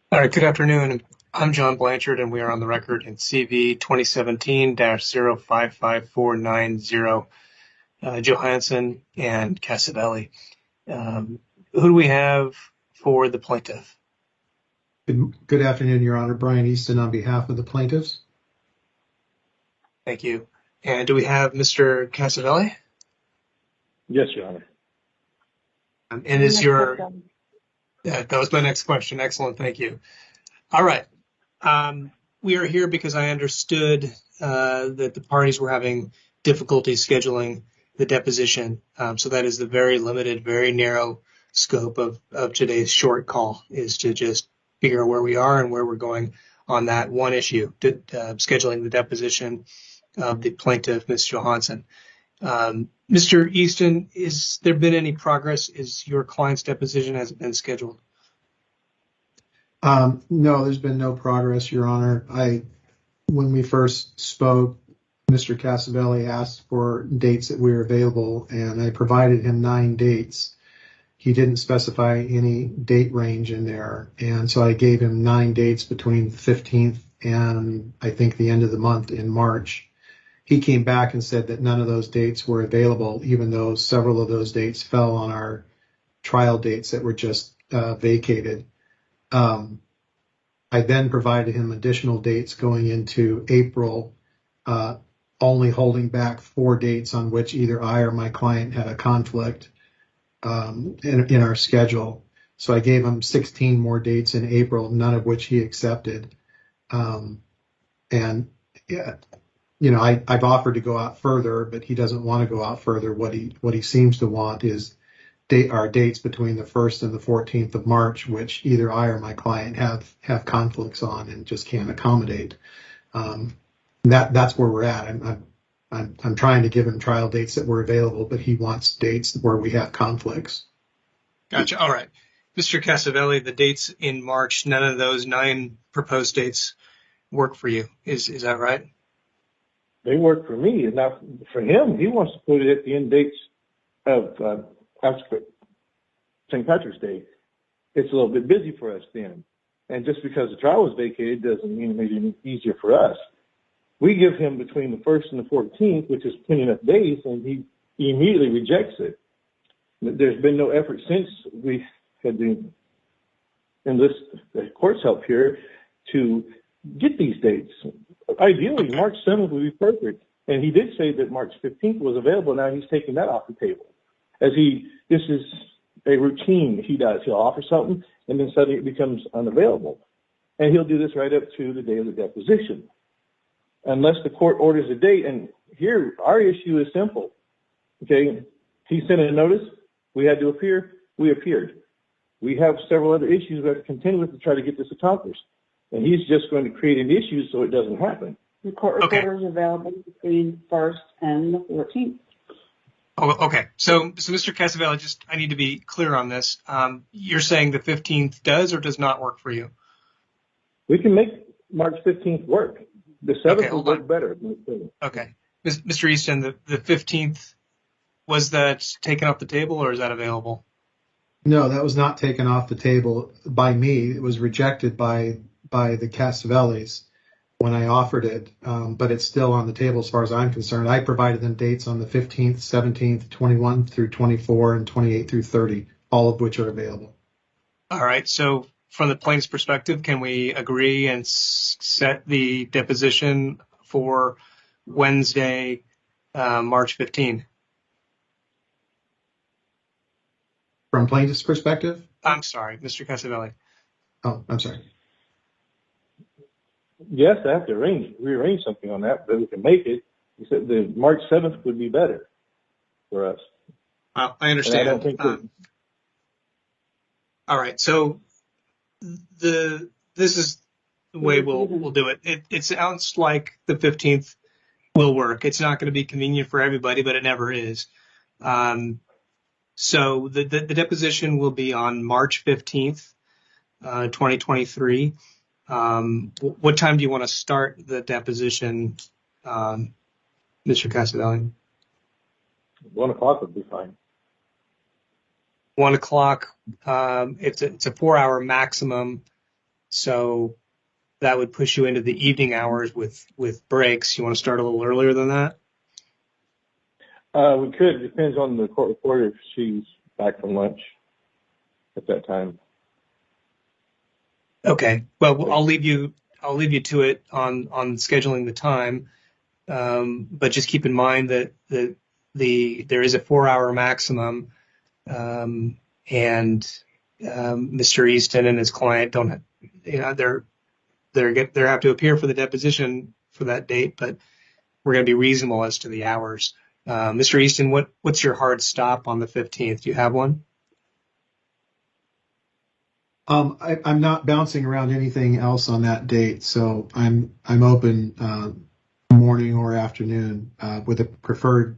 All right, good afternoon. I'm John Blanchard, and we are on the record in CV 2017-055490, Johanson and Casavelli. Who do we have for the plaintiff? Good afternoon, Your Honor. Brian Easton on behalf of the plaintiffs. Thank you. And do we have Mr. Casavelli? Yes, Your Honor. And is that was my next question. Excellent. Thank you. All right. We are here because I understood that the parties were having difficulty scheduling the deposition. So that is the very limited, very narrow scope of today's short call, is to just figure out where we are and where we're going on that one issue, scheduling the deposition of the plaintiff, Ms. Johanson. Mr. Easton, has there been any progress? Is your client's deposition, has it been scheduled? No, there's been no progress, Your Honor. When we first spoke, Mr. Casavelli asked for dates that were available, and I provided him 9 dates. He didn't specify any date range in there, and so I gave him 9 dates between the 15th and I think the end of the month in March. He came back and said that none of those dates were available, even though several of those dates fell on our trial dates that were just vacated. I then provided him additional dates going into April, only holding back 4 dates on which either I or my client had a conflict in our schedule. So I gave him 16 more dates in April, none of which he accepted. I've offered to go out further, but he doesn't want to go out further. What he seems to want is our dates between the 1st and the 14th of March, which either I or my client have conflicts on and just can't accommodate. That's where we're at. I'm trying to give him trial dates that were available, but he wants dates where we have conflicts. Gotcha. All right. Mr. Casavelli, the dates in March, none of those 9 proposed dates work for you. Is that right? They work for me. And now for him, he wants to put it at the end dates of after St. Patrick's Day. It's a little bit busy for us then. And just because the trial was vacated doesn't mean it made it any easier for us. We give him between the 1st and the 14th, which is plenty enough days, and he immediately rejects it. There's been no effort since we had to enlist the court's help here to get these dates. Ideally, March 7th would be perfect. And he did say that March 15th was available. Now he's taking that off the table. This is a routine he does. He'll offer something, and then suddenly it becomes unavailable. And he'll do this right up to the day of the deposition. Unless the court orders a date, and here, our issue is simple. Okay, he sent a notice. We had to appear. We appeared. We have several other issues we have to contend with to try to get this accomplished. And he's just going to create an issue so it doesn't happen. The court reporter is available between the 1st and the 14th. Oh, okay. So Mr. Casavelli, I need to be clear on this. You're saying the 15th does or does not work for you? We can make March 15th work. The 7th will work better. Okay. Mr. Easton, the 15th, was that taken off the table or is that available? No, that was not taken off the table by me. It was rejected by the Casavellis when I offered it, but it's still on the table as far as I'm concerned. I provided them dates on the 15th, 17th, 21 through 24, and 28 through 30, all of which are available. All right. So from the plaintiff's perspective, can we agree and set the deposition for Wednesday, March 15? From plaintiff's perspective? I'm sorry, Mr. Casavelli. Oh, I'm sorry. Yes, I have to rearrange something on that, but we can make it. He said the March 7th would be better for us. I understand. And I don't think all right. So this is the way we'll do it. It sounds like the 15th will work. It's not going to be convenient for everybody, but it never is. So the deposition will be on March 15th, 2023. What time do you want to start the deposition, Mr. Casavelli? 1 o'clock would be fine. 1 o'clock. It's a 4-hour maximum. So that would push you into the evening hours with breaks. You want to start a little earlier than that? We could. It depends on the court reporter if she's back from lunch at that time. Okay. Well, I'll leave you to it on scheduling the time. But just keep in mind that there is a 4-hour maximum, and Mr. Easton and his client don't, they have to appear for the deposition for that date, but we're going to be reasonable as to the hours. Mr. Easton, what's your hard stop on the 15th? Do you have one? I'm not bouncing around anything else on that date, so I'm open morning or afternoon with a preferred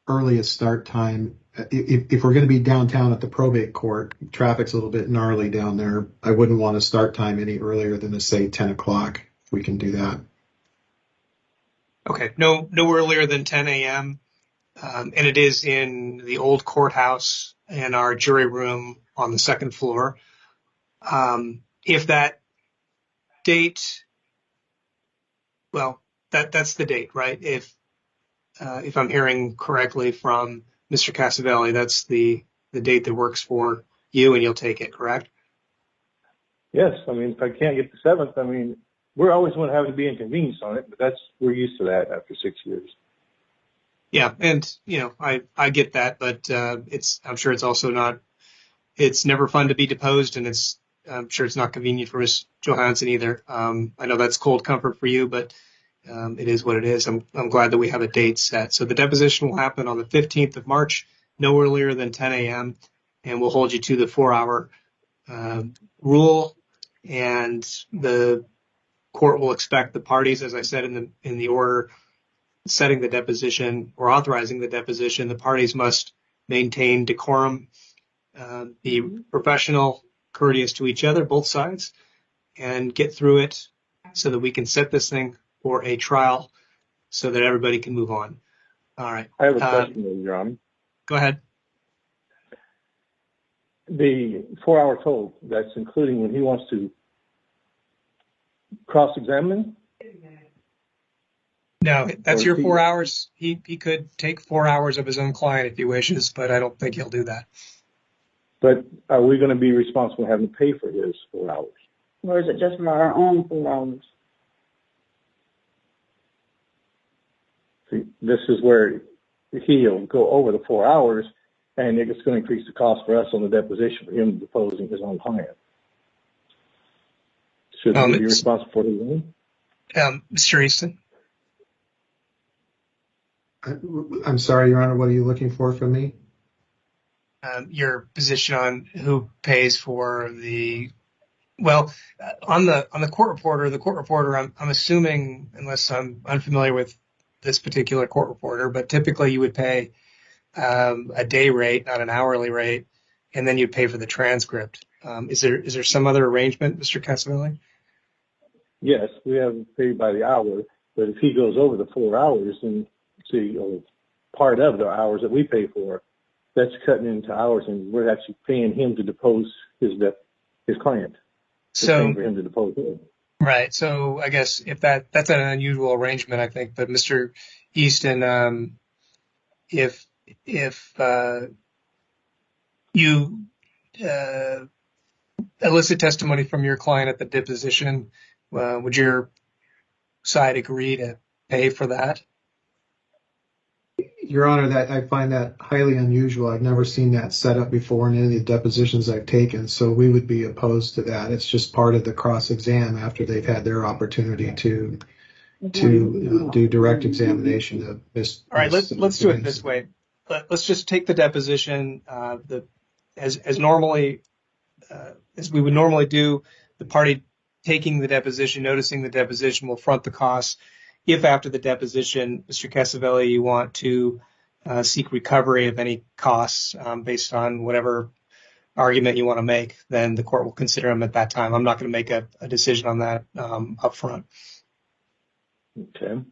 earliest start time. If we're going to be downtown at the probate court, traffic's a little bit gnarly down there. I wouldn't want to start time any earlier than, say, 10 o'clock. If we can do that. Okay, no earlier than 10 a.m. And it is in the old courthouse and our jury room on the second floor. If that date, well, that's the date, right? If I'm hearing correctly from Mr. Casavelli, that's the date that works for you, and you'll take it, correct? Yes. I mean, if I can't get the 7th, I mean, we're always going to have to be inconvenienced on it, but we're used to that after 6 years. Yeah, and I get that, but I'm sure it's also not. It's never fun to be deposed, and I'm sure it's not convenient for Ms. Johanson either. I know that's cold comfort for you, but it is what it is. I'm glad that we have a date set. So the deposition will happen on the 15th of March, no earlier than 10 a.m., and we'll hold you to the 4-hour rule. And the court will expect the parties, as I said in the order setting the deposition or authorizing the deposition, the parties must maintain decorum, be professional, courteous to each other, both sides, and get through it so that we can set this thing for a trial so that everybody can move on. All right. I have a question, Your Honor. Go ahead. The 4-hour toll, that's including when he wants to cross-examine? No, that's your 4 hours. He could take 4 hours of his own client if he wishes, but I don't think he'll do that. But are we going to be responsible for having to pay for his 4 hours? Or is it just for our own 4 hours? See, this is where he'll go over the 4 hours, and it's going to increase the cost for us on the deposition for him deposing his own client. Should he be responsible for his own? Mr. Easton? I'm sorry, Your Honor, what are you looking for from me? Your position on who pays for the, on the court reporter, I'm assuming, unless I'm unfamiliar with this particular court reporter, but typically you would pay a day rate, not an hourly rate, and then you'd pay for the transcript. Is there some other arrangement, Mr. Casavelli? Yes, we have paid by the hour, but if he goes over the 4 hours, then part of the hours that we pay for, that's cutting into hours, and we're actually paying him to depose his client. So for him to depose him. Right. So I guess if that's an unusual arrangement, I think. But Mr. Easton, if you elicit testimony from your client at the deposition, would your side agree to pay for that? Your Honor, that I find that highly unusual. I've never seen that set up before in any of the depositions I've taken, so we would be opposed to that. It's just part of the cross-exam after they've had their opportunity to do direct examination of this. All right, let's do it this way. Let's just take the deposition as normally as we would normally do. The party taking the deposition, noticing the deposition, will front the costs. If after the deposition, Mr. Casavelli, you want to seek recovery of any costs based on whatever argument you want to make, then the court will consider them at that time. I'm not going to make a decision on that up front. Okay.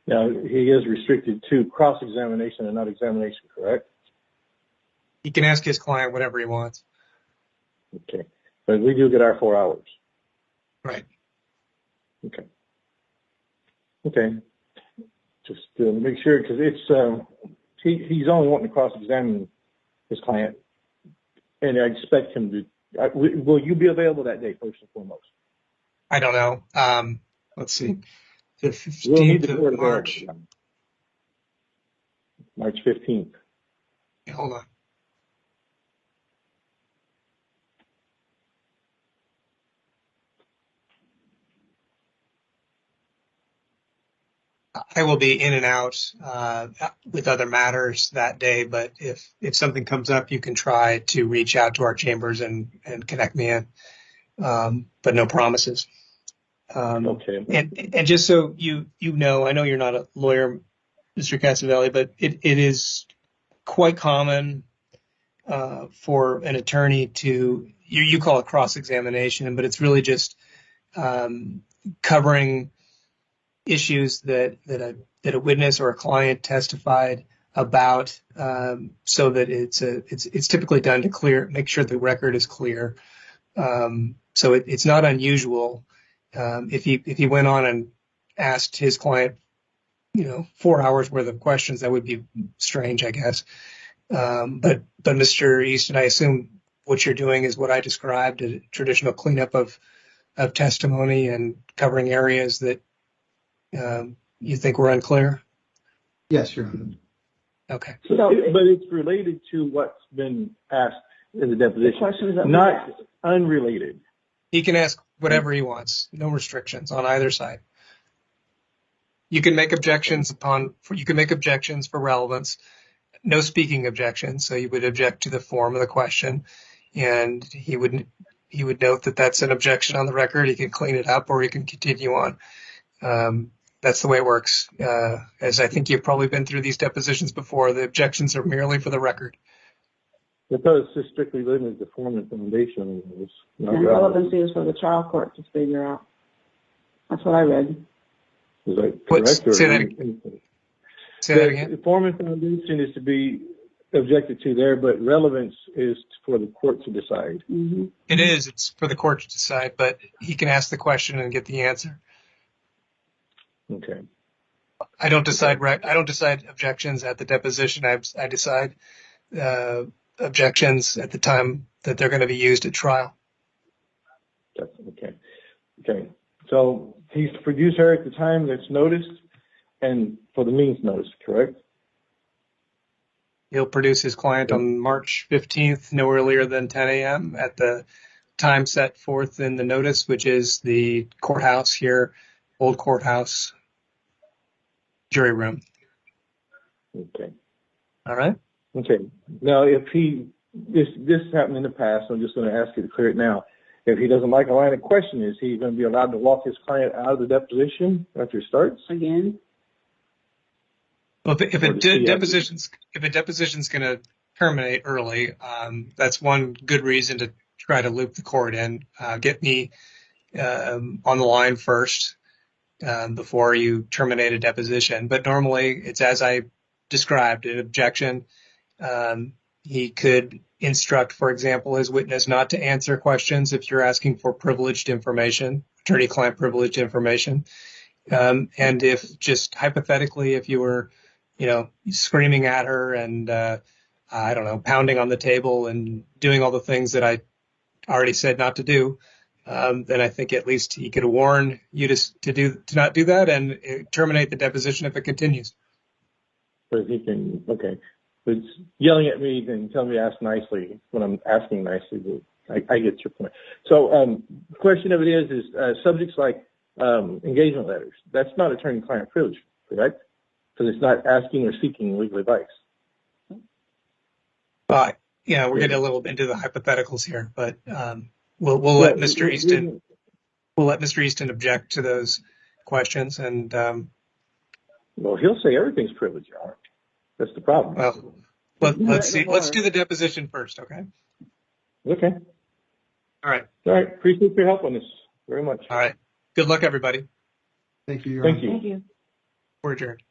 Now, he is restricted to cross-examination and not examination, correct? He can ask his client whatever he wants. Okay. But we do get our 4 hours. Right. Okay. Just to make sure, because it's he's only wanting to cross-examine his client, and I expect him to. Will you be available that day, first and foremost? I don't know. Let's see. The We'll need 15th the of court March. available. March 15th. Hold on. I will be in and out with other matters that day, but if something comes up, you can try to reach out to our chambers and connect me in, but no promises. Okay. And just so you know, I know you're not a lawyer, Mr. Casavelli, but it is quite common for an attorney to, you call it cross-examination, but it's really just covering issues that a witness or a client testified about, so that it's typically done to make sure the record is clear. So it's not unusual. If he went on and asked his client, 4 hours worth of questions, that would be strange, I guess. But Mr. Easton, I assume what you're doing is what I described, a traditional cleanup of testimony and covering areas that you think were unclear? Yes, Your Honor. Okay. But it's related to what's been asked in the deposition, not unrelated. He can ask whatever he wants, no restrictions on either side. You can make objections for relevance, no speaking objections. So you would object to the form of the question, and he would note that that's an objection on the record. He can clean it up, or he can continue on. That's the way it works. As I think you've probably been through these depositions before, the objections are merely for the record. Because it's just strictly limited to form and foundation. And relevancy is for the trial court to figure out. That's what I read. Is that correct? Say that again. The form and foundation is to be objected to there, but relevance is for the court to decide. Mm-hmm. It is. It's for the court to decide, but he can ask the question and get the answer. Okay. I don't decide objections at the deposition. I decide objections at the time that they're going to be used at trial. Okay. Okay. So he's to produce her at the time that's noticed and for the means notice, correct? He'll produce his client on March 15th, no earlier than 10 a.m. at the time set forth in the notice, which is the courthouse here, old courthouse jury room. Okay. All right. Okay. Now, if this happened in the past, I'm just going to ask you to clear it now. If he doesn't like a line of question, is he going to be allowed to walk his client out of the deposition after it starts? Again? Well, if a deposition's going to terminate early, that's one good reason to try to loop the court in. Get me on the line first before you terminate a deposition. But normally, it's as I described, an objection. He could instruct, for example, his witness not to answer questions if you're asking for privileged information, attorney-client privileged information. And if just hypothetically, if you were, screaming at her and, I don't know, pounding on the table and doing all the things that I already said not to do, then I think at least he could warn you to not do that and terminate the deposition if it continues. But he can, okay. But yelling at me and telling me to ask nicely when I'm asking nicely, I get your point. So the question of it is subjects like engagement letters. That's not attorney-client privilege, correct? Because it's not asking or seeking legal advice. We're getting a little bit into the hypotheticals here, but we'll let Mr. Easton. We'll let Mr. Easton object to those questions, and well, he'll say everything's privileged, Your Honor. That's the problem. Well, let's see. Let's do the deposition first, okay? Okay. All right. Appreciate your help on this very much. All right. Good luck, everybody. Thank you, Your Honor. Thank you. Thank you. We're adjourned.